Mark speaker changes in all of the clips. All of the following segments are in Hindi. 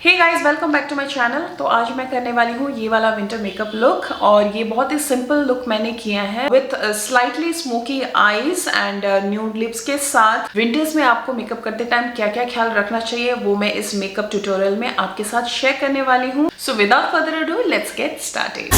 Speaker 1: Hey guys, welcome back to my channel. तो आज मैं करने वाली हूँ ये वाला विंटर मेकअप लुक, और ये बहुत ही सिंपल लुक मैंने किया है with slightly smoky eyes and nude lips के साथ। विंटर्स में आपको मेकअप करते टाइम क्या क्या ख्याल रखना चाहिए वो मैं इस मेकअप ट्यूटोरियल में आपके साथ शेयर करने वाली हूँ। So without further ado let's get started.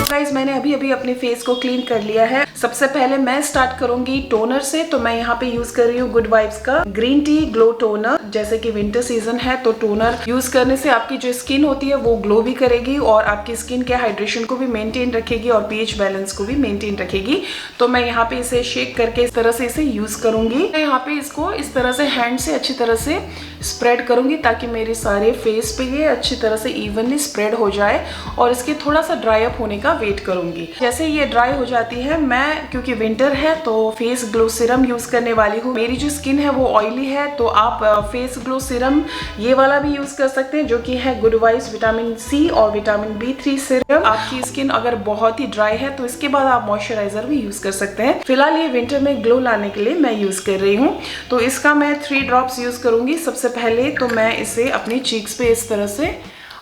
Speaker 1: Guys, मैंने अभी अपने फेस को क्लीन कर लिया है। सबसे पहले मैं स्टार्ट करूंगी टोनर से। तो मैं यहाँ पे यूज कर रही हूँ गुड वाइब्स का ग्रीन टी ग्लो टोनर। जैसे कि विंटर सीजन है तो टोनर यूज करने से आपकी जो स्किन होती है वो ग्लो भी करेगी और आपकी स्किन के हाइड्रेशन को भी मेंटेन रखेगी और पीएच बैलेंस को भी मेंटेन रखेगी। तो मैं यहाँ पे इसे शेक करके इस तरह से इसे यूज करूंगी। मैं यहाँ पे इसको इस तरह से हैंड से अच्छी तरह से स्प्रेड करूंगी ताकि मेरे सारे फेस पे ये अच्छी तरह से इवनली स्प्रेड हो जाए, और इसके थोड़ा सा ड्राई अप होने का वेट करूंगी। जैसे ये ड्राई हो जाती है, मैं क्योंकि विंटर है तो फेस ग्लो सीरम यूज करने वाली हूँ। मेरी जो स्किन है वो ऑयली है तो आप फेस ग्लो सीरम ये वाला भी यूज कर सकते हैं, जो कि है गुड वाइब्स विटामिन सी और विटामिन B3 सीरम। आपकी स्किन अगर बहुत ही ड्राई है तो इसके बाद आप मॉइस्चराइजर भी यूज कर सकते हैं। फिलहाल ये विंटर में ग्लो लाने के लिए मैं यूज कर रही हूँ। तो इसका मैं 3 ड्रॉप्स यूज करूंगी। सबसे पहले तो मैं इसे अपनी चीक्स पे इस तरह से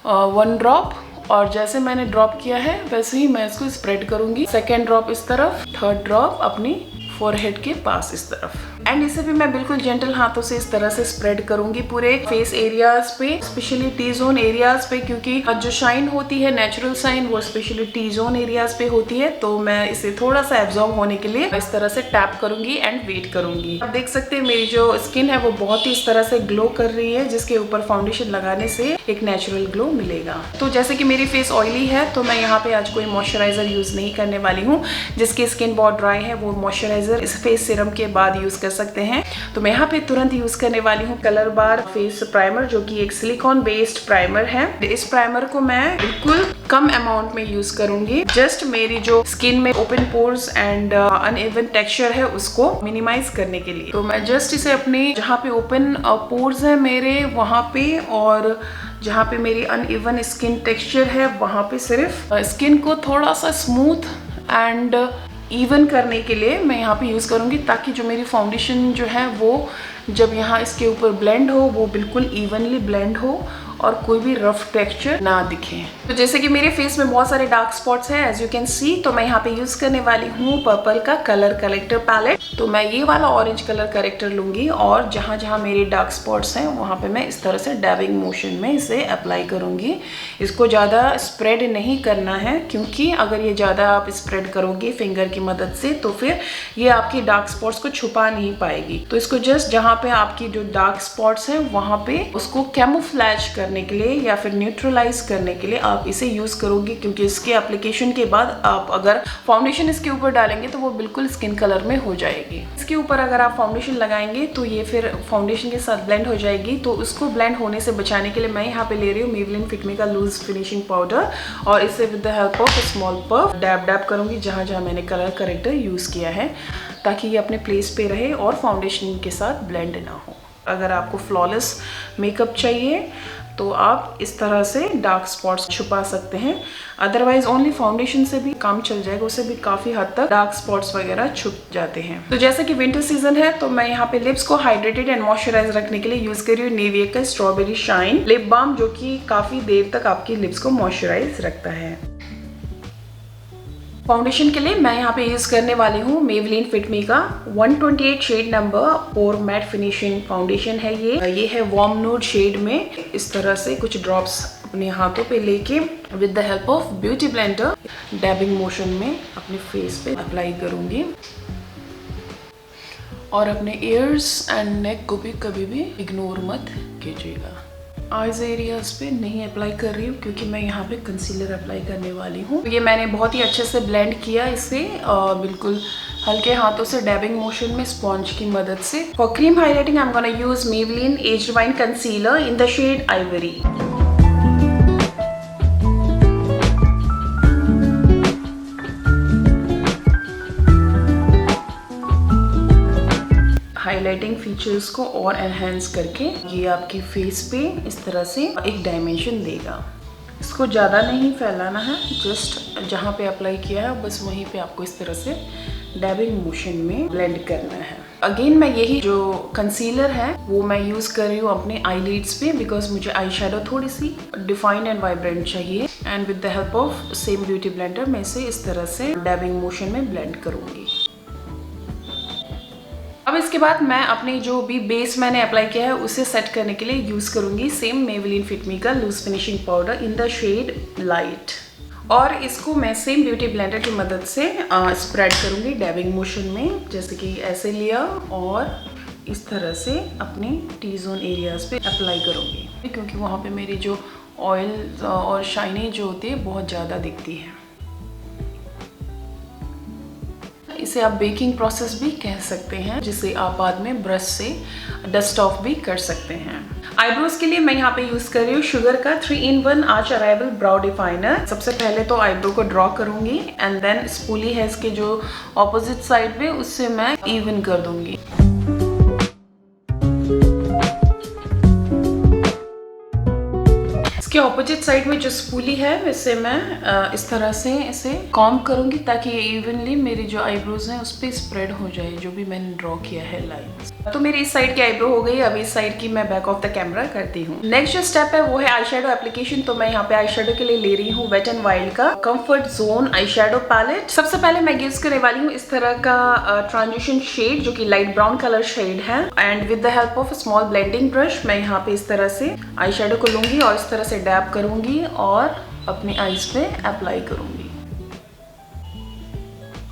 Speaker 1: 1 ड्रॉप, और जैसे मैंने ड्रॉप किया है वैसे ही मैं इसको स्प्रेड करूंगी। सेकेंड ड्रॉप इस तरफ, थर्ड ड्रॉप अपनी फोरहेड के पास इस तरफ, एंड इसे भी मैं बिल्कुल जेंटल हाथों से इस तरह से स्प्रेड करूंगी पूरे फेस एरियाज पे, स्पेशली टी जोन एरियाज पे, क्योंकि जो शाइन होती है नेचुरल शाइन वो स्पेशली टी जोन एरियाज पे होती है। तो मैं इसे थोड़ा सा एब्जॉर्ब होने के लिए इस तरह से टैप करूंगी एंड वेट करूंगी। आप देख सकते हैं मेरी जो स्किन है वो बहुत ही इस तरह से ग्लो कर रही है, जिसके ऊपर फाउंडेशन लगाने से एक नेचुरल ग्लो मिलेगा। तो जैसे कि मेरी फेस ऑयली है तो मैं यहाँ पे आज कोई मॉइस्चराइजर यूज नहीं करने वाली हूँ। जिसकी स्किन बहुत ड्राई है वो मॉइस्चराइजर इस फेस सीरम के बाद यूज कर सकते हैं। तो मैं यहाँ पे तुरंत यूज करने वाली हूँ कलर बार फेस प्राइमर, जो कि एक सिलिकॉन बेस्ड प्राइमर है। इस प्राइमर को मैं बिल्कुल कम अमाउंट में यूज करूंगी, जस्ट मेरी जो स्किन में open pores and uneven texture है उसको मिनिमाइज करने के लिए। तो मैं जस्ट इसे अपने जहाँ पे ओपन पोर्स है मेरे वहां पे, और जहाँ पे मेरी अनइवन स्किन टेक्सचर है वहां पे सिर्फ स्किन को थोड़ा सा स्मूथ एंड इवन करने के लिए मैं यहाँ पे यूज करूंगी, ताकि जो मेरी फाउंडेशन जो है वो जब यहाँ इसके ऊपर ब्लेंड हो वो बिल्कुल इवनली ब्लेंड हो और कोई भी रफ टेक्सचर ना दिखे। तो जैसे कि मेरे फेस में बहुत सारे डार्क स्पॉट्स हैं एज यू कैन सी, तो मैं यहाँ पे यूज करने वाली हूँ पर्पल का कलर करेक्टर पैलेट। तो मैं ये वाला ऑरेंज कलर करेक्टर लूंगी और जहाँ जहाँ मेरे डार्क स्पॉट्स हैं वहाँ पे मैं इस तरह से डैबिंग मोशन में इसे अप्लाई करूंगी। इसको ज़्यादा स्प्रेड नहीं करना है, क्योंकि अगर ये ज़्यादा आप स्प्रेड करोगे फिंगर की मदद से तो फिर ये आपकी डार्क स्पॉट्स को छुपा नहीं पाएगी। तो इसको जस्ट जहाँ पे आपकी जो डार्क स्पॉट्स हैं वहाँ पे उसको कैमोफ्लैज करने के लिए या फिर न्यूट्रलाइज करने के लिए आप इसे यूज करोगे, क्योंकि इसके एप्लीकेशन के बाद आप अगर फाउंडेशन इसके ऊपर डालेंगे तो वो बिल्कुल स्किन कलर में हो जाएगी। इसके ऊपर अगर आप फाउंडेशन लगाएंगे तो ये फिर फाउंडेशन के साथ ब्लेंड हो जाएगी। तो उसको ब्लेंड होने से बचाने के लिए मैं यहाँ पे ले रही हूँ मेवलिन फिटमी का लूज फिनिशिंग पाउडर, और इसे with the help of small puff dab dab करूंगी जहाँ जहाँ मैंने कलर करेक्टर यूज किया है, ताकि ये अपने प्लेस पे रहे और फाउंडेशन के साथ ब्लेंड ना हो। अगर आपको फ्लॉलेस मेकअप चाहिए तो आप इस तरह से डार्क स्पॉट्स छुपा सकते हैं, अदरवाइज ओनली फाउंडेशन से भी काम चल जाएगा, उससे भी काफी हद तक डार्क स्पॉट्स वगैरह छुप जाते हैं। तो जैसे कि विंटर सीजन है तो मैं यहाँ पे लिप्स को हाइड्रेटेड एंड मॉइस्चराइज रखने के लिए यूज कर रही हूँ निविया का स्ट्रॉबेरी शाइन लिप बाम, जो कि काफी देर तक आपकी लिप्स को मॉइस्चराइज रखता है। फाउंडेशन के लिए मैं यहाँ पे यूज करने वाली हूँ मेवलिन फिटमी का 128 shade number 4 matte finishing foundation है। ये है वार्म नूड शेड में। इस तरह से कुछ ड्रॉप्स अपने हाथों पे लेके with the help of beauty blender डैबिंग motion में अपने फेस पे अप्लाई करूंगी, और अपने ईयर्स एंड नेक को भी कभी भी इग्नोर मत कीजिएगा। आईज एरियाज पे नहीं अप्लाई कर रही हूँ क्योंकि मैं यहाँ पे कंसीलर अप्लाई करने वाली हूँ। ये मैंने बहुत ही अच्छे से ब्लेंड किया इसे बिल्कुल हल्के हाथों से डैबिंग मोशन में स्पॉन्ज की मदद से। For cream highlighting I am gonna use Maybelline age divine concealer in the shade ivory. Highlighting features को और एनहेंस करके ये आपकी फेस पे इस तरह से एक डायमेंशन देगा। इसको ज़्यादा नहीं फैलाना है, जस्ट जहाँ पे अप्लाई किया है बस वहीं पे आपको इस तरह से डैबिंग मोशन में ब्लेंड करना है। अगेन मैं यही जो कंसीलर है वो मैं यूज कर रही हूँ अपने आईलिड्स पे, बिकॉज मुझे आई शेडो थोड़ी सी डिफाइंड एंड वाइब्रेंट चाहिए। And with the help of same beauty blender मैं इसे इस तरह से डैबिंग मोशन में ब्लेंड करूंगी। अब इसके बाद मैं अपनी जो भी बेस मैंने अप्लाई किया है उसे सेट करने के लिए यूज करूंगी सेम मेबेलिन फिट मी का loose finishing powder in the shade light, और इसको मैं सेम ब्यूटी ब्लेंडर की मदद से स्प्रेड करूंगी डैबिंग मोशन में, जैसे कि ऐसे लिया और इस तरह से अपने टी जोन एरियाज पे अप्लाई करूंगी, क्योंकि वहाँ पे मेरी जो ऑयल और शाइनी जो होती है बहुत ज़्यादा दिखती है। इसे आप बेकिंग प्रोसेस भी कह सकते हैं, जिसे आप बाद में ब्रश से डस्ट ऑफ भी कर सकते हैं। आईब्रोज के लिए मैं यहाँ पे यूज कर रही हूँ शुगर का 3-in-1 आर्च अराइवल ब्राउ डिफाइनर। सबसे पहले तो आईब्रो को ड्रॉ करूंगी एंड देन स्पूली है इसके जो ऑपोजिट साइड पे उससे मैं इवन कर दूंगी। इसके ऑपोजिट साइड में जो स्पूली है वैसे मैं इस तरह से इसे कॉम्ब करूंगी ताकि ये इवनली मेरी जो आईब्रोज हैं उस पर स्प्रेड हो जाए जो भी मैंने ड्रॉ किया है लाइन्स। तो मेरी इस साइड की आईब्रो हो गई, अब इस साइड की मैं बैक ऑफ द कैमरा करती हूँ। नेक्स्ट जो स्टेप है वो है आई शेडो एप्लीकेशन। तो मैं यहाँ पे आई शेडो के लिए ले रही हूँ वेट एंड वाइल्ड का comfort zone eye shadow palette. सबसे पहले मैं यूज करने वाली हूँ इस तरह का ट्रांजिशन शेड जो कि लाइट ब्राउन कलर शेड है, and with the help of small blending brush मैं यहाँ पे इस तरह से आई शेडो को लूंगी और इस तरह से डैब करूंगी और अपनी आईज पे अप्लाई करूंगी।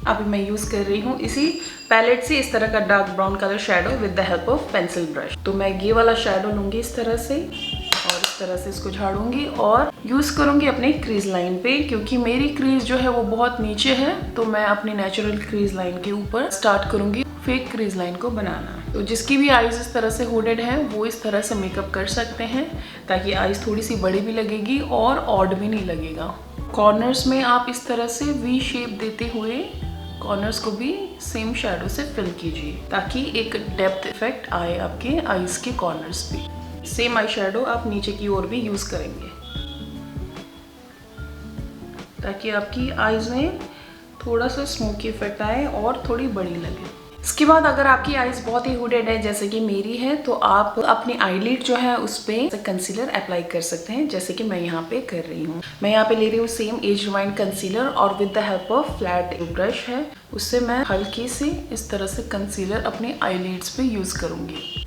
Speaker 1: अभी मैं यूज कर रही हूँ इसी पैलेट से इस तरह का dark brown colour shadow with the help of pencil brush. तो मैं ये वाला शेडो लूंगी इस तरह से और इस तरह से इसको झाड़ूंगी और यूज करूंगी अपने क्रीज लाइन पे, क्योंकि मेरी क्रीज जो है वो बहुत नीचे है, तो मैं अपनी नेचुरल क्रीज लाइन के ऊपर स्टार्ट करूंगी फेक क्रीज लाइन को बनाना। तो जिसकी भी आईज इस तरह से हुडेड है वो इस तरह से मेकअप कर सकते हैं ताकि आईज थोड़ी सी बड़ी भी लगेगी और ऑड भी नहीं लगेगा। कॉर्नर्स में आप इस तरह से वी शेप देते हुए कॉर्नर्स को भी सेम शेडो से फिल कीजिए ताकि एक डेप्थ इफेक्ट आए आपके आईज के कॉर्नर्स पे। सेम आई शेडो आप नीचे की ओर भी यूज करेंगे ताकि आपकी आईज में थोड़ा सा स्मोकी इफेक्ट आए और थोड़ी बड़ी लगे। इसके बाद अगर आपकी आईज बहुत ही हुडेड है जैसे कि मेरी है, तो आप अपनी आईलिड जो है उस पे कंसीलर अप्लाई कर सकते हैं, जैसे कि मैं यहाँ पे कर रही हूँ। मैं यहाँ पे ले रही हूँ सेम एज रिवाइंड कंसीलर और with the help of flat brush है उससे मैं हल्की से इस तरह से कंसीलर अपने आईलिड्स पे यूज करूंगी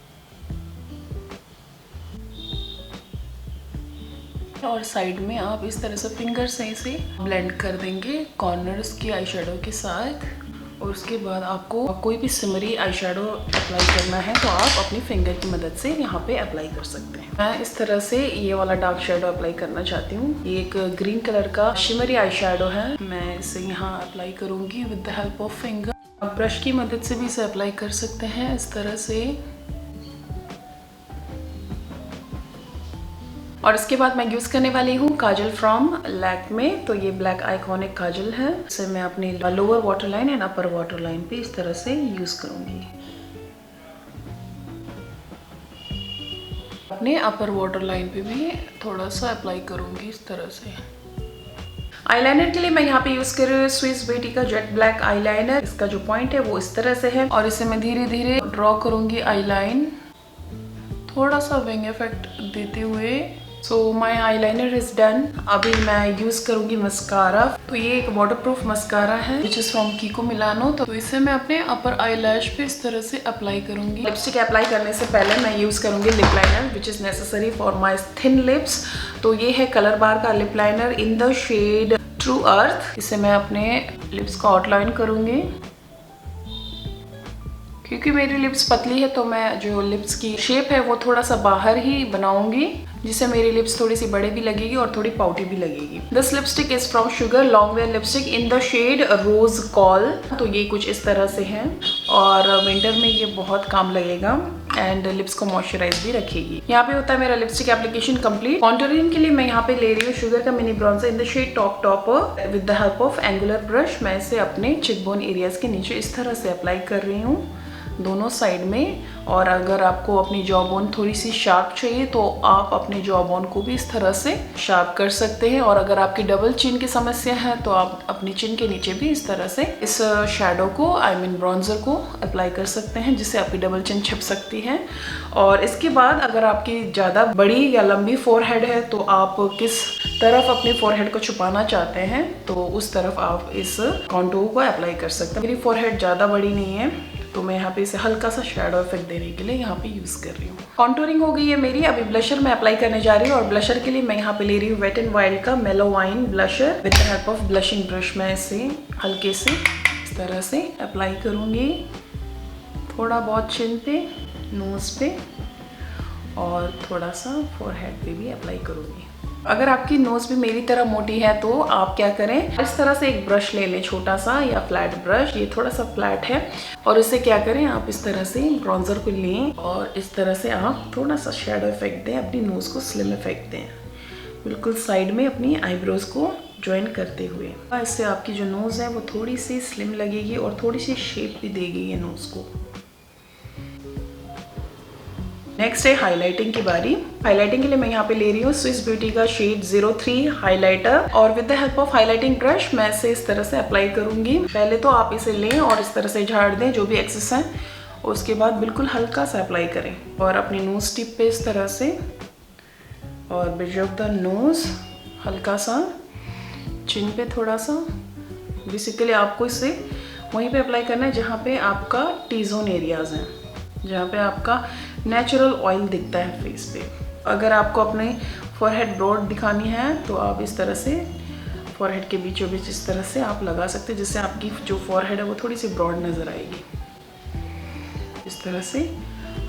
Speaker 1: और साइड में आप इस तरह से फिंगर से इसे ब्लेंड कर देंगे कॉर्नर्स की आई शेडो के साथ। और उसके बाद आपको कोई भी सिमरी आई शेडो अप्लाई करना है तो आप अपनी फिंगर की मदद से यहाँ पे अप्लाई कर सकते हैं। मैं इस तरह से ये वाला डार्क शेडो अप्लाई करना चाहती हूँ। ये एक ग्रीन कलर का शिमरी आई शेडो है, मैं इसे यहाँ अप्लाई करूँगी with the help of finger. आप ब्रश की मदद से भी इसे अप्लाई कर सकते हैं इस तरह से। और इसके बाद मैं यूज करने वाली हूँ काजल फ्रॉम लैक्मे। तो ये ब्लैक आइकॉनिक काजल है, इसे मैं अपनी lower water line and upper water line पे इस तरह से यूज करूंगी। अपने अपर वाटर लाइन पे भी थोड़ा सा अप्लाई करूंगी इस तरह से। आईलाइनर के लिए मैं यहाँ पे यूज कर रही हूँ स्विस ब्यूटी का जेट ब्लैक आईलाइनर। इसका जो पॉइंट है वो इस तरह से है और इसे मैं धीरे धीरे ड्रॉ करूंगी आई लाइन, थोड़ा सा विंग इफेक्ट देते हुए। सो माई आईलाइनर इज डन। अभी मैं यूज करूंगी मस्कारा। तो ये एक वाटरप्रूफ मस्कारा है विच इज फ्रॉम कीको मिलानो। तो इसे मैं अपने अपर आई लैश पे इस तरह से अप्लाई करूंगी। लिपस्टिक अप्लाई करने से पहले मैं यूज करूंगी lip liner which is necessary for my thin lips. तो ये है कलर बार का lip liner in the shade true earth. इसे मैं अपने लिप्स को आउटलाइन करूंगी। क्योंकि मेरी लिप्स पतली है तो मैं जो लिप्स की शेप है वो थोड़ा सा बाहर ही बनाऊंगी, जिससे मेरी लिप्स थोड़ी सी बड़े भी लगेगी और थोड़ी पाउटी भी लगेगी। This lipstick is from Sugar long wear lipstick in the shade rose call. तो ये कुछ इस तरह से है और विंटर में ये बहुत काम लगेगा एंड लिप्स को मॉइस्चराइज भी रखेगी। यहाँ पे होता है मेरा लिपस्टिक एप्लीकेशन कंप्लीट। कॉन्टूरिंग के लिए मैं यहाँ पे ले रही हूँ शुगर का mini bronzer in the shade top topper with the help of angular brush. मैं इसे अपने चिकबोन एरियाज के नीचे इस तरह से अप्लाई कर रही हूँ दोनों साइड में। और अगर आपको अपनी जॉ बोन थोड़ी सी शार्प चाहिए तो आप अपने जॉ बोन को भी इस तरह से शार्प कर सकते हैं। और अगर आपकी डबल चिन की समस्या है तो आप अपनी चिन के नीचे भी इस तरह से इस शैडो को ब्रॉन्जर को अप्लाई कर सकते हैं, जिससे आपकी डबल चिन छिप सकती है। और इसके बाद अगर आपकी ज़्यादा बड़ी या लंबी फोरहेड है तो आप किस तरफ अपने फोरहेड को छुपाना चाहते हैं तो उस तरफ आप इस कॉन्टूर को अप्लाई कर सकते हैं। मेरी फोरहेड ज़्यादा बड़ी नहीं है तो मैं यहाँ पे इसे हल्का सा शेडो इफेक्ट देने के लिए यहाँ पे यूज़ कर रही हूँ। कॉन्टूरिंग हो गई है मेरी। अभी ब्लशर मैं अप्लाई करने जा रही हूँ और ब्लशर के लिए मैं यहाँ पे ले रही हूँ वेट एंड वाइल्ड का मेलो wine blusher. With the help of blushing brush मैं इसे हल्के से इस तरह से अप्लाई करूँगी, थोड़ा बहुत चिन पे, नोज़ पे और थोड़ा सा फोरहेड पे भी अप्लाई करूँगी। अगर आपकी नोज़ भी मेरी तरह मोटी है तो आप क्या करें, इस तरह से एक ब्रश ले लें, छोटा सा या फ्लैट ब्रश। ये थोड़ा सा फ्लैट है और इससे क्या करें, आप इस तरह से ब्रॉन्जर को लें और इस तरह से आप थोड़ा सा शेडो इफेक्ट दें, अपनी नोज़ को स्लिम इफेक्ट दें, बिल्कुल साइड में अपनी आईब्रोज को ज्वाइन करते हुए। इससे आपकी जो नोज़ है वो थोड़ी सी स्लिम लगेगी और थोड़ी सी शेप भी देगी ये नोज़ को। नेक्स्ट है हाइलाइटिंग की बारी। हाइलाइटिंग के लिए मैं यहाँ पे ले रही हूँ स्विस ब्यूटी का शेड 03 हाइलाइटर और with the help of highlighting brush मैं इसे इस तरह से अप्लाई करूँगी। पहले तो आप इसे लें और इस तरह से झाड़ दें जो भी एक्सेस है, उसके बाद बिल्कुल हल्का सा अप्लाई करें और अपनी नोज टिप पे इस तरह से और ब्रिज ऑफ द नोज हल्का सा, चिन पे थोड़ा सा। बेसिकली आपको इसे वहीं पे अप्लाई करना है जहाँ पे आपका टी जोन एरियाज हैं, जहाँ पे आपका नेचुरल ऑयल दिखता है फेस पे। अगर आपको अपने फोरहेड ब्रॉड दिखानी है तो आप इस तरह से फोरहेड के बीचों बीच इस तरह से आप लगा सकते हैं, जिससे आपकी जो फोरहेड है वो थोड़ी सी ब्रॉड नज़र आएगी। इस तरह से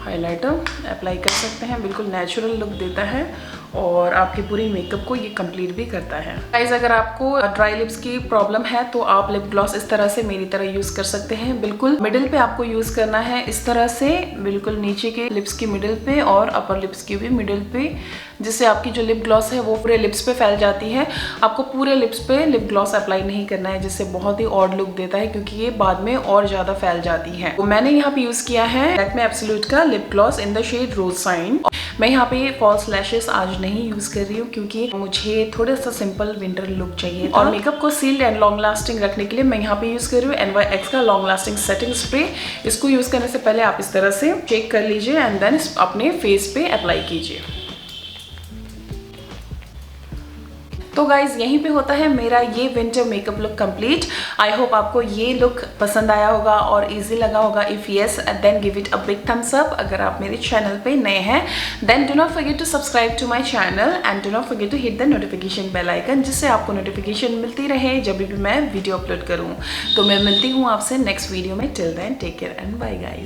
Speaker 1: हाइलाइटर अप्लाई कर सकते हैं, बिल्कुल नेचुरल लुक देता है और आपके पूरी मेकअप को ये कंप्लीट भी करता है। गाइस, अगर आपको ड्राई लिप्स की प्रॉब्लम है तो आप लिप ग्लॉस इस तरह से मेरी तरह यूज़ कर सकते हैं। बिल्कुल मिडिल पे आपको यूज़ करना है, इस तरह से बिल्कुल नीचे के लिप्स की मिडिल पे और अपर लिप्स की भी मिडिल पे, जिससे आपकी जो लिप ग्लॉस है वो पूरे लिप्स पे फैल जाती है। आपको पूरे लिप्स पे लिप ग्लॉस अप्लाई नहीं करना है, जिससे बहुत ही ऑड लुक देता है क्योंकि ये बाद में और ज़्यादा फैल जाती है। तो मैंने यहाँ पे यूज़ किया है लैक्मे एब्सोल्यूट का lip gloss in the shade rose shine. मैं यहाँ पे फॉल्स लैशेस आज नहीं यूज़ कर रही हूँ क्योंकि मुझे थोड़ा सा सिंपल विंटर लुक चाहिए और मेकअप को सील्ड एंड लॉन्ग लास्टिंग रखने के लिए मैं यहाँ पे यूज़ कर रही हूँ NYX का लॉन्ग लास्टिंग सेटिंग स्प्रे। इसको यूज़ करने से पहले आप इस तरह से चेक कर लीजिए एंड देन अपने फेस पे अप्लाई कीजिए। तो गाइज यहीं पे होता है मेरा ये winter makeup look complete. I hope आपको ये लुक पसंद आया होगा और इजी लगा होगा। If yes then give it a big thumbs up. अगर आप मेरे चैनल पे नए हैं then do not forget to subscribe to my channel and do not forget to hit the notification bell icon, जिससे आपको नोटिफिकेशन मिलती रहे जब भी मैं वीडियो अपलोड करूँ। तो मैं मिलती हूँ आपसे नेक्स्ट वीडियो में। Till then take care and bye guys.